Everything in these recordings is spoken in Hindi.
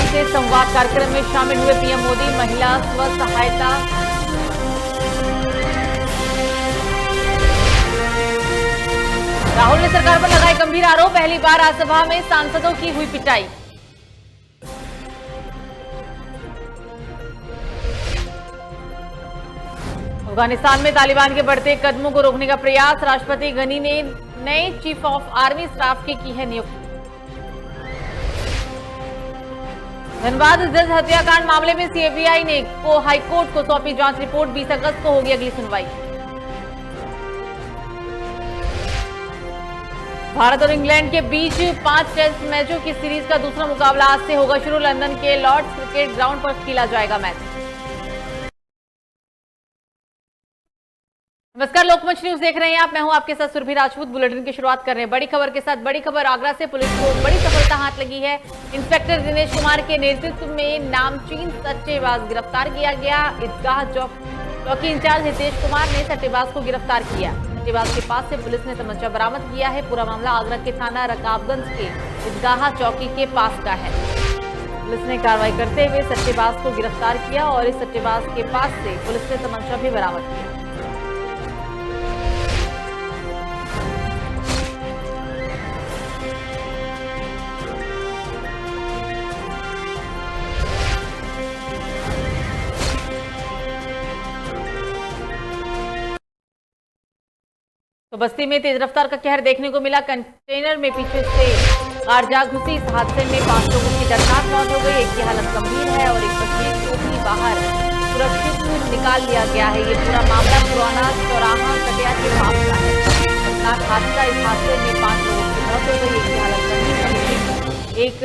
से संवाद कार्यक्रम में शामिल हुए पीएम मोदी। महिला स्व सहायता राहुल ने सरकार पर लगाए गंभीर आरोप। पहली बार राज्यसभा में सांसदों की हुई पिटाई। अफगानिस्तान में तालिबान के बढ़ते कदमों को रोकने का प्रयास। राष्ट्रपति गनी ने नए चीफ ऑफ आर्मी स्टाफ की है नियुक्ति। धनबाद जज हत्याकांड मामले में सीबीआई ने हाईकोर्ट को सौंपी जांच रिपोर्ट। 20 अगस्त को होगी अगली सुनवाई। भारत और इंग्लैंड के बीच 5 टेस्ट मैचों की सीरीज का दूसरा मुकाबला आज से होगा शुरू। लंदन के लॉर्ड्स क्रिकेट ग्राउंड पर खेला जाएगा मैच। नमस्कार, लोकमंच न्यूज देख रहे हैं आप। मैं हूं आपके साथ सुरभि राजपूत। बुलेटिन की शुरुआत कर रहे हैं बड़ी खबर के साथ। बड़ी खबर, आगरा से पुलिस को बड़ी सफलता हाथ लगी है। इंस्पेक्टर दिनेश कुमार के नेतृत्व में नामचीन सट्टेबाज गिरफ्तार किया गया। ईदगाह चौकी इंचार्ज हितेश कुमार ने सट्टेबाज को गिरफ्तार किया। सट्टेबाज के पास से पुलिस ने तमंचा बरामद किया है। पूरा मामला आगरा के थाना रकाबगंज के ईदगाह चौकी के पास का है। पुलिस ने कार्रवाई करते हुए सट्टेबाज को गिरफ्तार किया और इस सट्टेबाज के पास से पुलिस ने तमंचा भी बरामद किया। तो बस्ती में तेज रफ्तार का कहर देखने को मिला। कंटेनर में पीछे से कार जा घुसी। इस हादसे में 5 लोगों की दर्दनाक मौत हो गई। एक की हालत गंभीर है और एक बच्चे को भी बाहर सुरक्षित निकाल लिया गया है। ये पूरा मामला पुराना चौराहा कटिया के पास का है। खतरनाक हादसा। इस हादसे में 5 लोगों की मौत हो गई। एक की हालत गंभीर। एक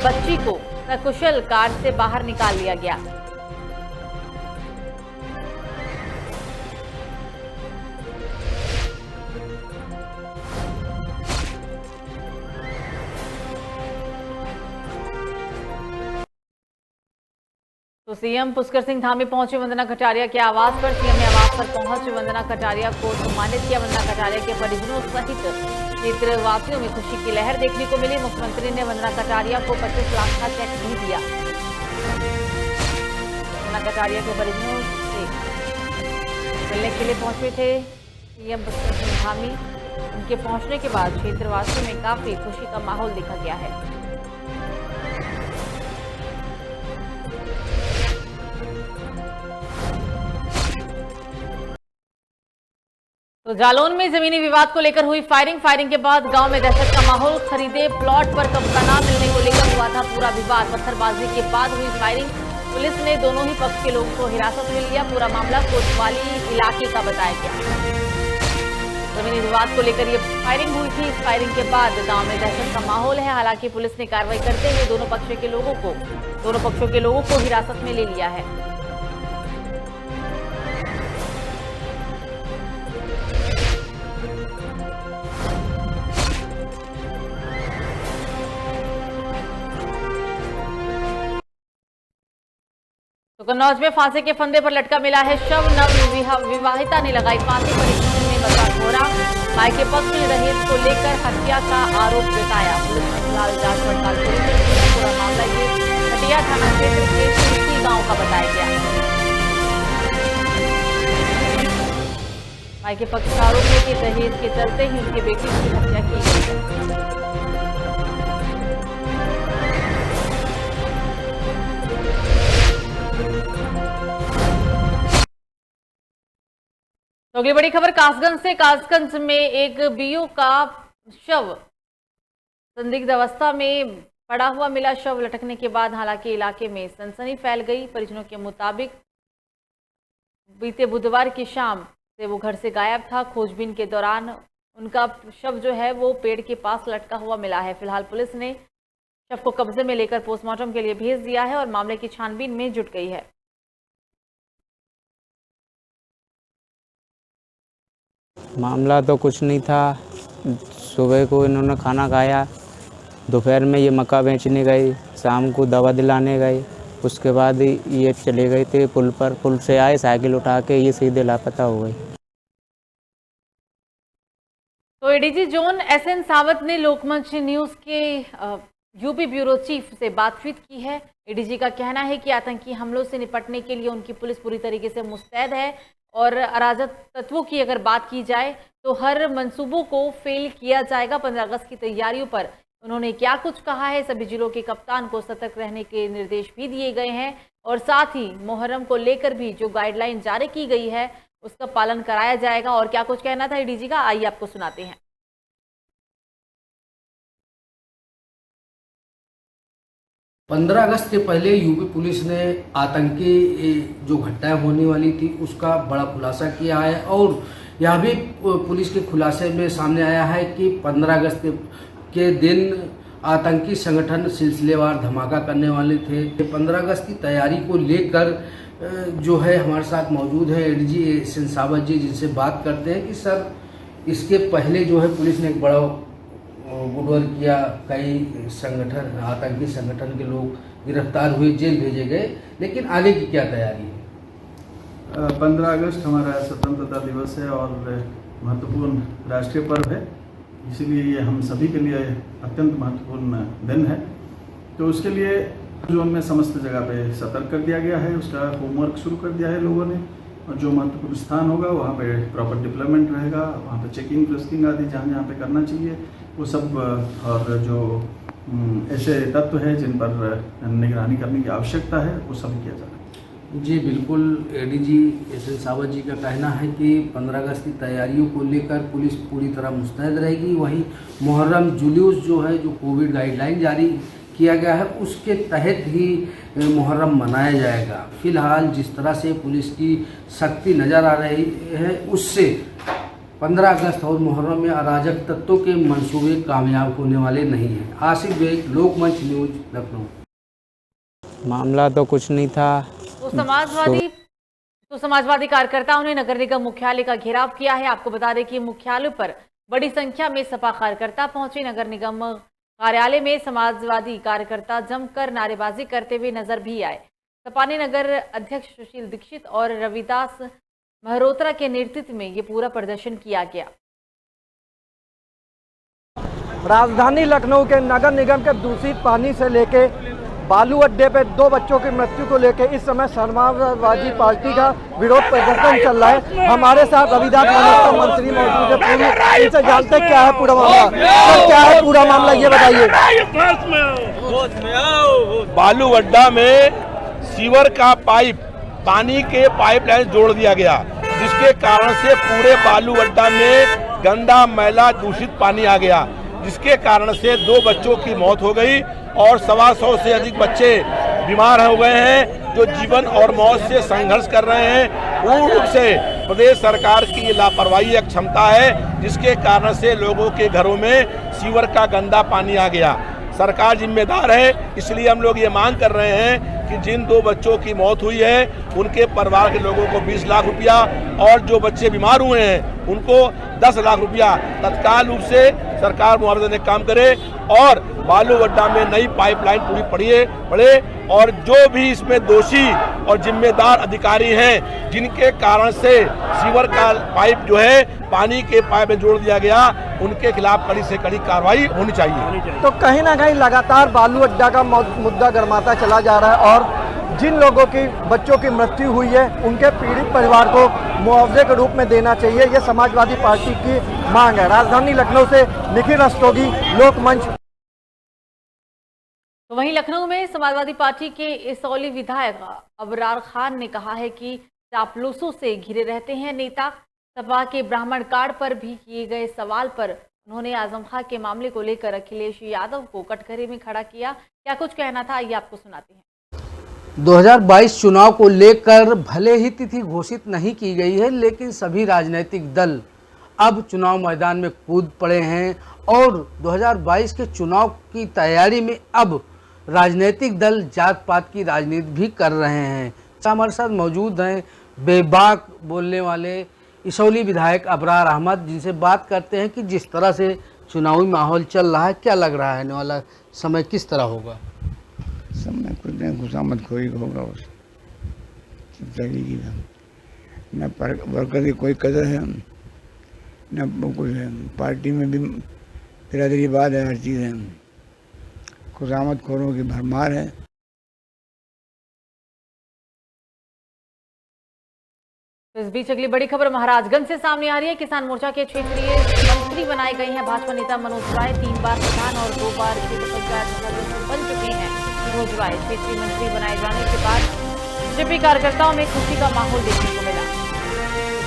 बच्ची को सकुशल कार से बाहर निकाल लिया गया। तो सीएम पुष्कर सिंह धामी पहुंचे वंदना कटारिया के आवास पर। सीएम ने आवास पर पहुंच वंदना कटारिया को सम्मानित किया। वंदना कटारिया के परिजनों सहित क्षेत्रवासियों में खुशी की लहर देखने को मिली। मुख्यमंत्री ने वंदना कटारिया को 25 लाख का चेक भी दिया। वंदना कटारिया के परिजनों से मिलने के लिए पहुंचे थे सीएम पुष्कर सिंह धामी। उनके पहुंचने के बाद क्षेत्रवासियों में काफी खुशी का माहौल देखा गया है। तो जालौन में जमीनी विवाद को लेकर हुई फायरिंग के बाद गांव में दहशत का माहौल। खरीदे प्लॉट पर कब्जा न मिलने को लेकर हुआ था पूरा विवाद। पत्थरबाजी के बाद हुई फायरिंग। पुलिस ने दोनों ही पक्ष के लोगों को हिरासत में लिया। पूरा मामला कोतवाली इलाके का बताया गया। जमीनी विवाद को लेकर ये फायरिंग हुई थी। इस फायरिंग के बाद गांव में दहशत का माहौल है। हालांकि पुलिस ने कार्रवाई करते हुए दोनों पक्षों के लोगों को हिरासत में ले लिया है। तो कन्नौज में फांसी के फंदे पर लटका मिला है शव। नव विवाहिता ने लगाई फांसी। परिजनों ने बचा घोड़ा। भाई के पक्ष में दहेज को लेकर हत्या का आरोप जताया। पुलिस ने फिलहाल जांच पड़ताल शुरू कर दी है। पूरा मामला ये खटिया थाना क्षेत्र के सिरसी गांव का बताया गया। भाई के पक्ष का आरोप है कि दहेज के चलते ही उनके बेटे की हत्या की गई है। तो अगली बड़ी खबर कासगंज से। कासगंज में एक बीओ का शव संदिग्ध अवस्था में पड़ा हुआ मिला। शव लटकने के बाद हालांकि इलाके में सनसनी फैल गई। परिजनों के मुताबिक बीते बुधवार की शाम से वो घर से गायब था। खोजबीन के दौरान उनका शव जो है वो पेड़ के पास लटका हुआ मिला है। फिलहाल पुलिस ने शव को कब्जे में लेकर पोस्टमार्टम के लिए भेज दिया है और मामले की छानबीन में जुट गई है। मामला तो कुछ नहीं था। सुबह को इन्होंने खाना खाया, दोपहर में ये मक्का बेचने गए, शाम को दवा दिलाने गए। उसके बाद ये चले गए थे पुल पर। पुल से आए साइकिल उठा के ये सीधे लापता हो गए। तो एडीजी जोन एसएन सावत ने लोकमंच न्यूज के यूपी ब्यूरो चीफ से बातचीत की है। एडीजी का कहना है कि आतंकी हमलों से निपटने के लिए उनकी पुलिस पूरी तरीके से मुस्तैद है और अराजक तत्वों की अगर बात की जाए तो हर मंसूबों को फेल किया जाएगा। 15 अगस्त की तैयारियों पर उन्होंने क्या कुछ कहा है, सभी जिलों के कप्तान को सतर्क रहने के निर्देश भी दिए गए हैं और साथ ही मुहर्रम को लेकर भी जो गाइडलाइन जारी की गई है उसका पालन कराया जाएगा। और क्या कुछ कहना था एडीजी का, आइए आपको सुनाते हैं। 15 अगस्त के पहले यूपी पुलिस ने आतंकी जो घटनाएं होने वाली थी उसका बड़ा खुलासा किया है और यह भी पुलिस के खुलासे में सामने आया है कि 15 अगस्त के दिन आतंकी संगठन सिलसिलेवार धमाका करने वाले थे। 15 अगस्त की तैयारी को लेकर जो है हमारे साथ मौजूद है एडीजी एसएन सावत जी, जिनसे बात करते हैं कि सर इसके पहले जो है पुलिस ने एक बड़ा गुडवर्क किया, कई संगठन आतंकी संगठन के लोग गिरफ्तार हुए, जेल भेजे गए, लेकिन आगे की क्या तैयारी है? 15 अगस्त हमारा स्वतंत्रता दिवस है और महत्वपूर्ण राष्ट्रीय पर्व है, इसीलिए ये हम सभी के लिए अत्यंत महत्वपूर्ण दिन है। तो उसके लिए जोन में समस्त जगह पे सतर्क कर दिया गया है, उसका होमवर्क शुरू कर दिया है लोगों ने और जो महत्वपूर्ण स्थान होगा वहाँ पे प्रॉपर डिप्लॉयमेंट रहेगा, वहाँ पे चेकिंग फ्रिस्किंग आदि जहाँ जहाँ पे करना चाहिए वो सब, और जो ऐसे तत्व है जिन पर निगरानी करने की आवश्यकता है वो सब किया जा रहा है। जी बिल्कुल, एडीजी एसएन सावत जी का कहना है कि 15 अगस्त की तैयारियों को लेकर पुलिस पूरी तरह मुस्तैद रहेगी। वहीं मुहर्रम जुलूस जो है, जो कोविड गाइडलाइन जारी किया गया है उसके तहत ही मुहर्रम मनाया जाएगा। फिलहाल जिस तरह से पुलिस की सख्ती नज़र आ रही है उससे 15 अगस्त और मुहर्रम में अराजक तत्वों के मंसूबे कामयाब होने वाले नहीं हैं। आसिफ बेग, लोकमंच न्यूज, लखनऊ। मामला तो कुछ नहीं था। तो समाजवादी कार्यकर्ताओं ने नगर निगम मुख्यालय का घेराव किया है। आपको बता दें कि मुख्यालय पर बड़ी संख्या में सपा कार्यकर्ता पहुंचे। नगर निगम कार्यालय में समाजवादी कार्यकर्ता जमकर नारेबाजी करते हुए नजर भी आए। सपा ने नगर अध्यक्ष सुशील दीक्षित और रविदास महरोत्रा के नेतृत्व में ये पूरा प्रदर्शन किया गया। राजधानी लखनऊ के नगर निगम के दूषित पानी से लेके बालू अड्डे पे 2 बच्चों की मृत्यु को लेकर इस समय समाजवादी पार्टी का विरोध प्रदर्शन चल रहा है। हमारे साथ रविदास महरोत्रा मंत्री मौजूद है, इनसे जानते क्या है पूरा मामला। तो क्या है पूरा मामला ये बताइए। बालू अड्डा में सीवर का पाइप, पानी के पाइपलाइन जोड़ दिया गया, जिसके कारण से पूरे बालू अड्डा में गंदा मैला दूषित पानी आ गया, जिसके कारण से 2 बच्चों की मौत हो गई और 125 से अधिक बच्चे बीमार हो गए हैं, जो जीवन और मौत से संघर्ष कर रहे हैं। पूर्ण रूप से प्रदेश सरकार की लापरवाही क्षमता है, जिसके कारण से लोगों के घरों में सीवर का गंदा पानी आ गया। सरकार जिम्मेदार है, इसलिए हम लोग ये मांग कर रहे हैं कि जिन 2 बच्चों की मौत हुई है उनके परिवार के लोगों को 20 लाख रुपया और जो बच्चे बीमार हुए हैं उनको 10 लाख रुपया तत्काल रूप से सरकार मुआवजा देने का काम करे और बालू अड्डा में नई पाइपलाइन पूरी पड़े और जो भी इसमें दोषी और जिम्मेदार अधिकारी हैं जिनके कारण से सीवर का पाइप जो है पानी के पाइप में जोड़ दिया गया, उनके खिलाफ कड़ी से कड़ी कार्रवाई होनी चाहिए। तो कहीं ना कहीं लगातार बालू अड्डा का मुद्दा गर्माता चला जा रहा है और जिन लोगों की बच्चों की मृत्यु हुई है उनके पीड़ित परिवार को मुआवजे के रूप में देना चाहिए, ये समाजवादी पार्टी की मांग है। राजधानी लखनऊ से निखिल रस्तोगी, लोकमंच। तो वहीं लखनऊ में समाजवादी पार्टी के इसौली विधायक अबरार खान ने कहा है कि चापलूसों से घिरे रहते हैं नेता। सपा के ब्राह्मण कार्ड पर भी किए गए सवाल पर उन्होंने आजम खां के मामले को लेकर अखिलेश यादव को कटघरे में खड़ा किया। क्या कुछ कहना था, ये आपको सुनाते हैं। 2022 चुनाव को लेकर भले ही तिथि घोषित नहीं की गई है, लेकिन सभी राजनीतिक दल अब चुनाव मैदान में कूद पड़े हैं और 2022 के चुनाव की तैयारी में अब राजनीतिक दल जात पात की राजनीति भी कर रहे हैं। हमारे साथ मौजूद हैं बेबाक बोलने वाले इसौली विधायक अबरार अहमद, जिनसे बात करते हैं कि जिस तरह से चुनावी माहौल चल रहा है, क्या लग रहा है आने वाला समय किस तरह होगा? समय कुछ नहीं, खुशामद खोई होगा, उस चलेगी न वर्कर की कोई कदर है न कुछ है। पार्टी में भी बिरादरीवाद है, हर चीज़ है। खुशामदखोरों की भरमार है। तो इस बीच अगली बड़ी खबर महाराजगंज से सामने आ रही है। किसान मोर्चा के क्षेत्रीय मंत्री बनाए गए हैं भाजपा नेता मनोज राय। 3 बार प्रधान और 2 बार क्षेत्र पंचायत सदस्य बन चुके हैं मनोज राय। क्षेत्रीय मंत्री बनाए जाने के बाद बीजेपी कार्यकर्ताओं में खुशी का माहौल देखने को मिला।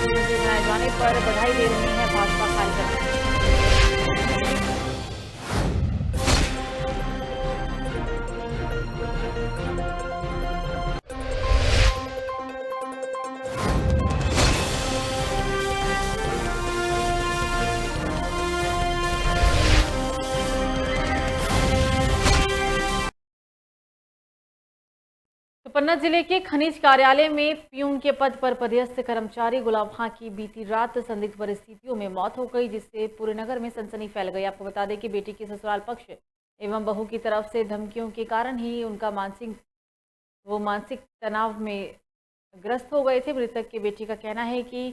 मंत्री बनाए जाने पर बधाई दे रहे हैं भाजपा कार्यकर्ता। तो पन्ना जिले के खनिज कार्यालय में प्यून के पद पर पदस्थ कर्मचारी गुलाब खां की बीती रात संदिग्ध परिस्थितियों में मौत हो गई, जिससे पूरे नगर में सनसनी फैल गई। आपको बता दें कि बेटी के ससुराल पक्ष एवं बहू की तरफ से धमकियों के कारण ही उनका मानसिक तनाव में ग्रस्त हो गए थे। मृतक की बेटी का कहना है कि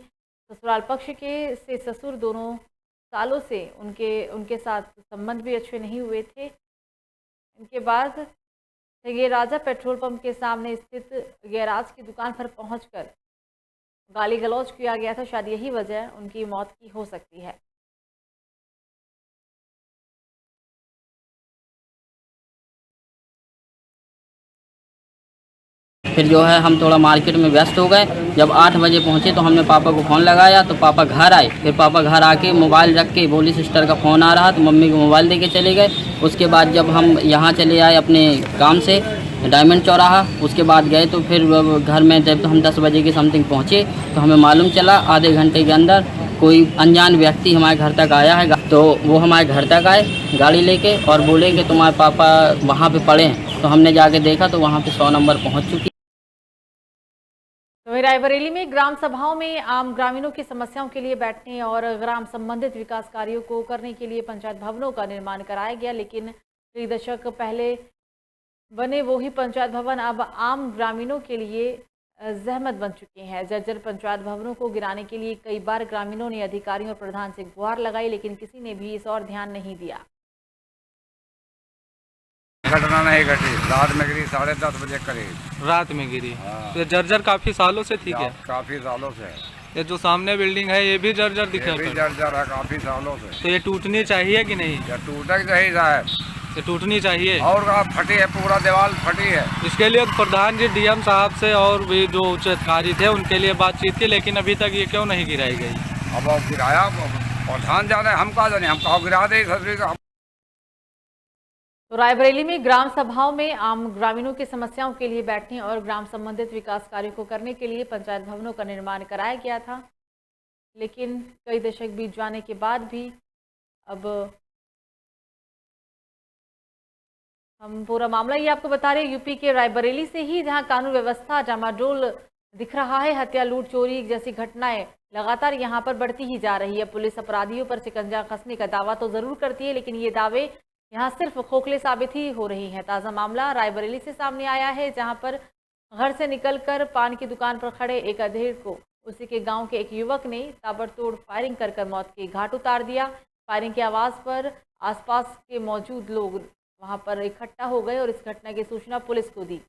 ससुराल पक्ष के से ससुर दोनों सालों से उनके साथ संबंध भी अच्छे नहीं हुए थे। इनके बाद ये राजा पेट्रोल पंप के सामने स्थित गैराज की दुकान पर पहुंचकर गाली गलौज किया गया था। शायद यही वजह उनकी मौत की हो सकती है। फिर जो है हम थोड़ा मार्केट में व्यस्त हो गए। जब 8 बजे पहुँचे तो हमने पापा को फ़ोन लगाया तो पापा घर आए। फिर पापा घर आके मोबाइल रख के बोली सिस्टर का फ़ोन आ रहा तो मम्मी को मोबाइल दे के चले गए। उसके बाद जब हम यहाँ चले आए अपने काम से डायमंड चौराहा, उसके बाद गए तो फिर घर में जब हम 10 बजे के समथिंग पहुँचे तो हमें मालूम चला आधे घंटे के अंदर कोई अनजान व्यक्ति हमारे घर तक आया है। तो वो हमारे घर तक आए गाड़ी लेके और बोले कि तुम्हारे पापा वहाँ पे पड़े हैं। तो हमने जाके देखा तो वहाँ पे 100 नंबर पहुँच चुकी। तो रायबरेली में ग्राम सभाओं में आम ग्रामीणों की समस्याओं के लिए बैठने और ग्राम संबंधित विकास कार्यों को करने के लिए पंचायत भवनों का निर्माण कराया गया, लेकिन कई दशक पहले बने वो ही पंचायत भवन अब आम ग्रामीणों के लिए जहमत बन चुके हैं। जर्जर पंचायत भवनों को गिराने के लिए कई बार ग्रामीणों ने अधिकारियों और प्रधान से गुहार लगाई, लेकिन किसी ने भी इस ओर ध्यान नहीं दिया। घटना नहीं घटी, रात में गिरी 10:30 बजे करीब। रात में गिरी। तो ये जर्जर काफी सालों से थी क्या? काफी सालों से। ये जो सामने बिल्डिंग है ये भी जर्जर दिख रहा है? जर्जर है काफी सालों से। तो ये टूटनी चाहिए कि नहीं? ये टूटना चाहिए साहब, ये टूटनी चाहिए। और फटी है, पूरा दीवार फटी है। इसके लिए प्रधान जी डीएम साहब से और भी जो उच्च अधिकारी थे उनके लिए बातचीत की, लेकिन अभी तक ये क्यों नहीं गिराई गई? अब गिराया प्रधान जाने, हम कहा जाने, हम कहा गिरा दे ससुरी का। तो रायबरेली में ग्राम सभाओं में आम ग्रामीणों की समस्याओं के लिए बैठने और ग्राम संबंधित विकास कार्यों को करने के लिए पंचायत भवनों का निर्माण कराया गया था, लेकिन कई दशक बीत जाने के बाद भी अब हम पूरा मामला ये आपको बता रहे हैं यूपी के रायबरेली से ही, जहां कानून व्यवस्था डामाडोल दिख रहा है। हत्या, लूट, चोरी जैसी घटनाएं लगातार यहां पर बढ़ती ही जा रही है। पुलिस अपराधियों पर शिकंजा कसने का दावा तो जरूर करती है, लेकिन ये दावे यहाँ सिर्फ खोखले साबित ही हो रही हैं। ताज़ा मामला रायबरेली से सामने आया है, जहां पर घर से निकलकर पान की दुकान पर खड़े एक अधेड़ को उसी के गांव के एक युवक ने ताबड़तोड़ फायरिंग कर मौत के घाट उतार दिया। फायरिंग की आवाज़ पर आसपास के मौजूद लोग वहां पर इकट्ठा हो गए और इस घटना की सूचना पुलिस को दी।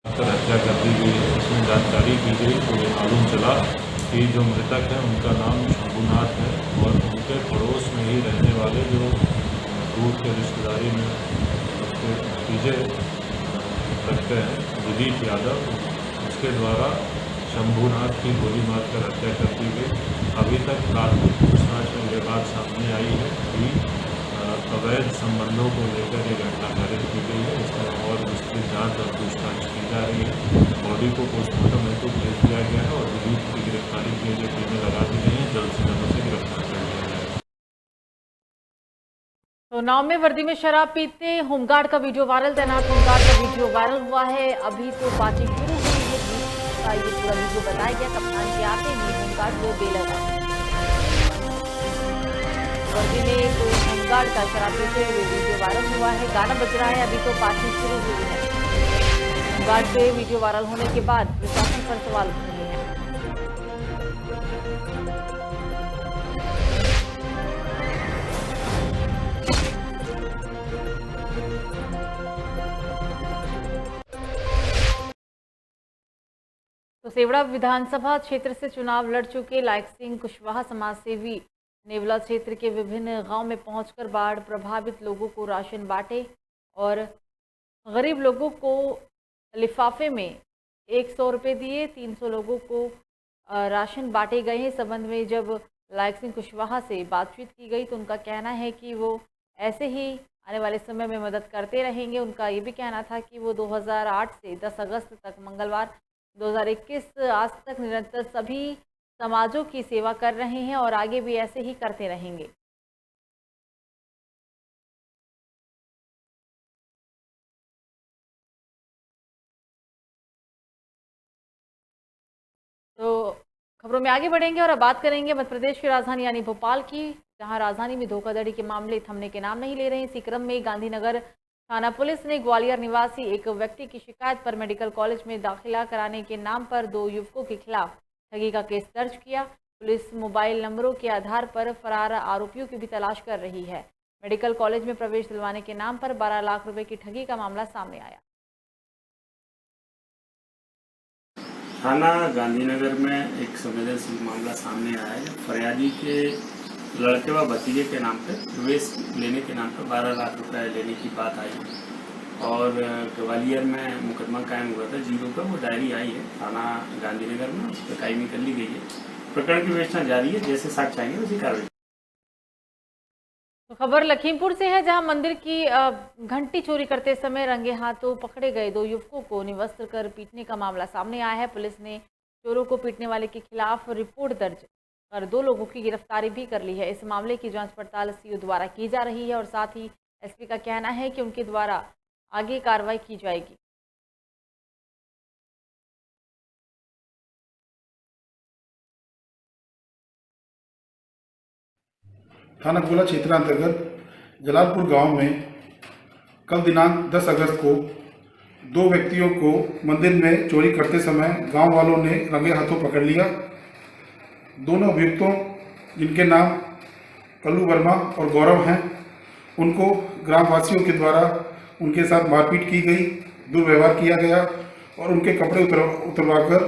हत्या कर दी गई है। इसमें जानकारी की गई तो ये मालूम चला कि जो मृतक है उनका नाम शंभुनाथ है और उनके पड़ोस में ही रहने वाले जो दूर के रिश्तेदारी में उसके भतीजे रखते हैं दिलीप यादव, उसके द्वारा शंभुनाथ की गोली मारकर हत्या कर दी गई। अभी तक प्राथमिक पूछताछ में ये बात सामने आई है कि अवैध संबंधों को लेकर ये घटना घटित की गई है। इसमें और विस्तृत जांच और पूछताछ की जा रही है। बॉडी को पोस्टमार्टम हेतु भेज दिया गया है और दिलीप की गिरफ्तारी के लिए टीमें लगा दी गई हैं। जल्द से जल्द उसे गिरफ्तार कर लिया जाएगा। तो नाव में वर्दी में शराब पीते होमगार्ड का वीडियो वायरल। तैनात होमगार्ड का वीडियो वायरल हुआ है। अभी तो बातचीत शुरू हुई है, बीच का ये पूरा वीडियो बताया गया। कप्तान के आते ही होमगार्ड वो बेलगा वर्दी में तो होमगार्ड का शराब पीते हुए वीडियो वायरल हुआ है। गाना बज रहा है, अभी तो बातचीत शुरू हुई है। होमगार्ड से वीडियो वायरल होने के बाद प्रशासन पर सवाल उठ रहे हैं। तो सेवड़ा विधानसभा क्षेत्र से चुनाव लड़ चुके लायक सिंह कुशवाहा समाजसेवी नेवला क्षेत्र के विभिन्न गांव में पहुंचकर बाढ़ प्रभावित लोगों को राशन बांटे और गरीब लोगों को लिफाफे में 100 रुपये दिए। 300 लोगों को राशन बांटे गए हैं। इस संबंध में जब लायक सिंह कुशवाहा से बातचीत की गई तो उनका कहना है कि वो ऐसे ही आने वाले समय में मदद करते रहेंगे। उनका ये भी कहना था कि वो 2008 से 10 अगस्त तक मंगलवार 2021 आज तक निरंतर सभी समाजों की सेवा कर रहे हैं और आगे भी ऐसे ही करते रहेंगे। तो खबरों में आगे बढ़ेंगे और अब बात करेंगे मध्य प्रदेश की राजधानी यानी भोपाल की, जहां राजधानी में धोखाधड़ी के मामले थमने के नाम नहीं ले रहे हैं। इसी क्रम में गांधीनगर थाना पुलिस ने ग्वालियर निवासी एक व्यक्ति की शिकायत पर मेडिकल कॉलेज में दाखिला कराने के नाम पर 2 युवकों के खिलाफ ठगी का केस दर्ज किया। पुलिस मोबाइल नंबरों के आधार पर फरार आरोपियों की भी तलाश कर रही है। मेडिकल कॉलेज में प्रवेश दिलवाने के नाम पर 12 लाख रुपए की ठगी का मामला सामने आया। थाना गांधीनगर में एक संवेदनशील मामला सामने आया है। फरियादी के लड़के व भतीजे के नाम पर प्रवेश लेने के नाम पर 12 लाख रुपए लेने की बात आई और ग्वालियर में मुकदमा कायम हुआ था 0 का। वो डायरी आई है थाना गांधीनगर में, उस पर कायमी कर ली गई है। प्रकरण की विवेचना जारी है, जैसे साक्ष्य आएंगे उसी कार्रवाई। तो खबर लखीमपुर से है, जहां मंदिर की घंटी चोरी करते समय रंगे हाथों पकड़े गए 2 युवकों को निवस्त्र कर पीटने का मामला सामने आया है। पुलिस ने चोरों को पीटने वाले के खिलाफ रिपोर्ट दर्ज कर 2 लोगों की गिरफ्तारी भी कर ली है। इस मामले की जांच पड़ताल सीओ द्वारा की जा रही है और साथ ही एसपी का कहना है कि उनके द्वारा आगे कार्रवाई की जाएगी। थाना गोला क्षेत्रांतर्गत जलालपुर गांव में कल दिनांक 10 अगस्त को 2 व्यक्तियों को मंदिर में चोरी करते समय गांव वालों ने रंगे हाथों पकड़ लिया। दोनों अभियुक्तों, जिनके नाम कल्लू वर्मा और गौरव हैं, उनको ग्रामवासियों के द्वारा उनके साथ मारपीट की गई, दुर्व्यवहार किया गया और उनके कपड़े उतरवाकर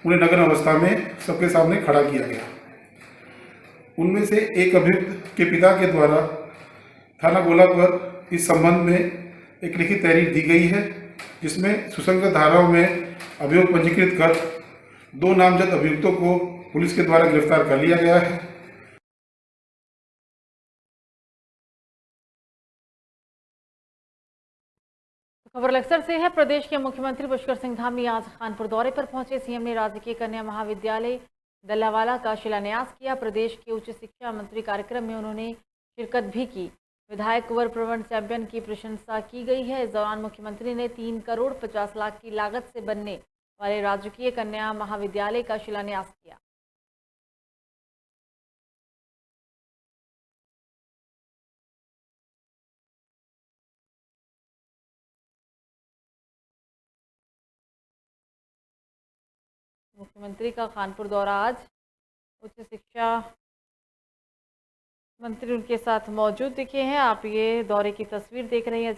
उन्हें नग्न अवस्था में सबके सामने खड़ा किया गया। उनमें से एक अभियुक्त के पिता के द्वारा थाना गोला पर इस संबंध में एक लिखित तहरीर दी गई है, जिसमें सुसंगत धाराओं में अभियोग पंजीकृत कर 2 नामजद अभियुक्तों को पुलिस के द्वारा गिरफ्तार कर लिया गया है। खबर लक्सर से है। प्रदेश के मुख्यमंत्री पुष्कर सिंह धामी आज कानपुर दौरे पर पहुंचे। सीएम ने राजकीय कन्या महाविद्यालय दल्लावाला का शिलान्यास किया। प्रदेश के उच्च शिक्षा मंत्री कार्यक्रम में उन्होंने शिरकत भी की। विधायक कुंवर प्रवण चैंपियन की प्रशंसा की गई है। इस दौरान मुख्यमंत्री ने 3 करोड़ 50 लाख की लागत से बनने वाले राजकीय कन्या महाविद्यालय का शिलान्यास किया। मुख्यमंत्री का कानपुर दौरा आज, उच्च शिक्षा मंत्री उनके साथ मौजूद दिखे हैं। आप ये दौरे की तस्वीर देख रहे हैं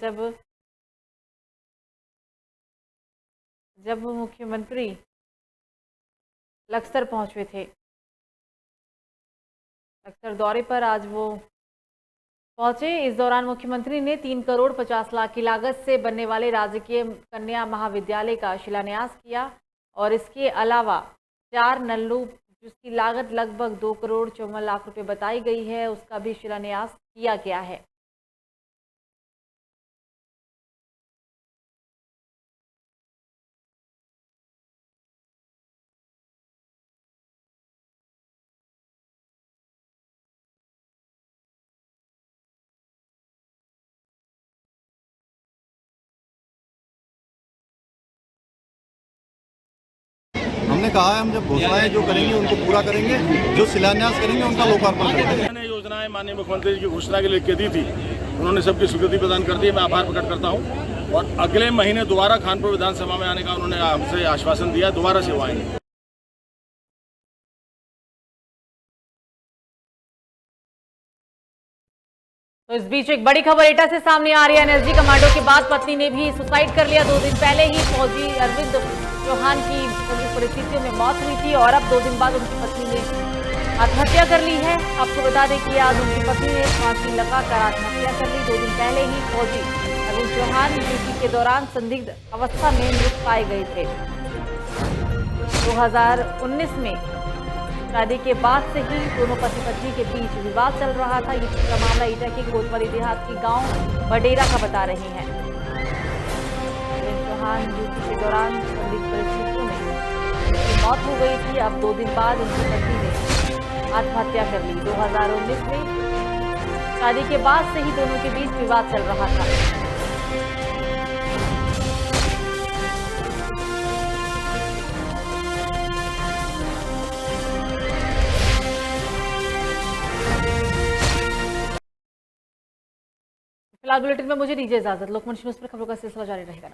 जब मुख्यमंत्री लक्सर पहुंचे थे। लक्सर दौरे पर आज वो पहुंचे। इस दौरान मुख्यमंत्री ने 3 करोड़ 50 लाख की लागत से बनने वाले राजकीय कन्या महाविद्यालय का शिलान्यास किया और इसके अलावा 4 नल्लू, जिसकी लागत लगभग 2 करोड़ 54 लाख रुपए बताई गई है, उसका भी शिलान्यास किया गया है। हमने कहा है हम जब घोषणाएं जो करेंगे उनको पूरा करेंगे, जो शिलान्यास करेंगे उनका लोकार्पण करेंगे। मैंने योजनाएं माननीय मुख्यमंत्री जी की घोषणा के लिए के दी थी, उन्होंने सबकी स्वीकृति प्रदान कर दी। मैं आभार प्रकट करता हूं और अगले महीने दोबारा कानपुर विधानसभा में आने का उन्होंने हमसे आश्वासन दिया, दोबारा से वो आएंगे। तो इस बीच एक बड़ी खबर एटा से सामने आ रही है। एनएसजी कमांडो के बाद पत्नी ने भी सुसाइड कर लिया। 2 दिन पहले ही फौजी अरविंद चौहान की परिस्थितियों में मौत हुई थी और अब 2 दिन बाद उनकी पत्नी ने आत्महत्या कर ली है। आपको बता दें कि आज उनकी पत्नी ने फांसी लगाकर आत्महत्या कर ली। 2 दिन पहले ही फौजी अरविंद चौहान ड्यूटी के दौरान संदिग्ध अवस्था में मृत पाए गए थे। 2019 में शादी के बाद से ही दोनों पति पत्नी के बीच विवाद चल रहा था। ये पूरा मामला एटा के कोतवाली देहात के गांव बडेरा का बता रहे हैं। अरविंद चौहान ड्यूटी के दौरान संदिग्ध परिस्थितियों में उनकी मौत हो गई थी। अब 2 दिन बाद उनकी पत्नी ने आत्महत्या कर ली। 2019 में शादी के बाद से ही दोनों के बीच विवाद चल रहा था। फिलहाल बुलेटिन में मुझे दीजिए इजाजत। लोकमंच न्यूज़ पर खबरों का सिलसिला जारी रहेगा।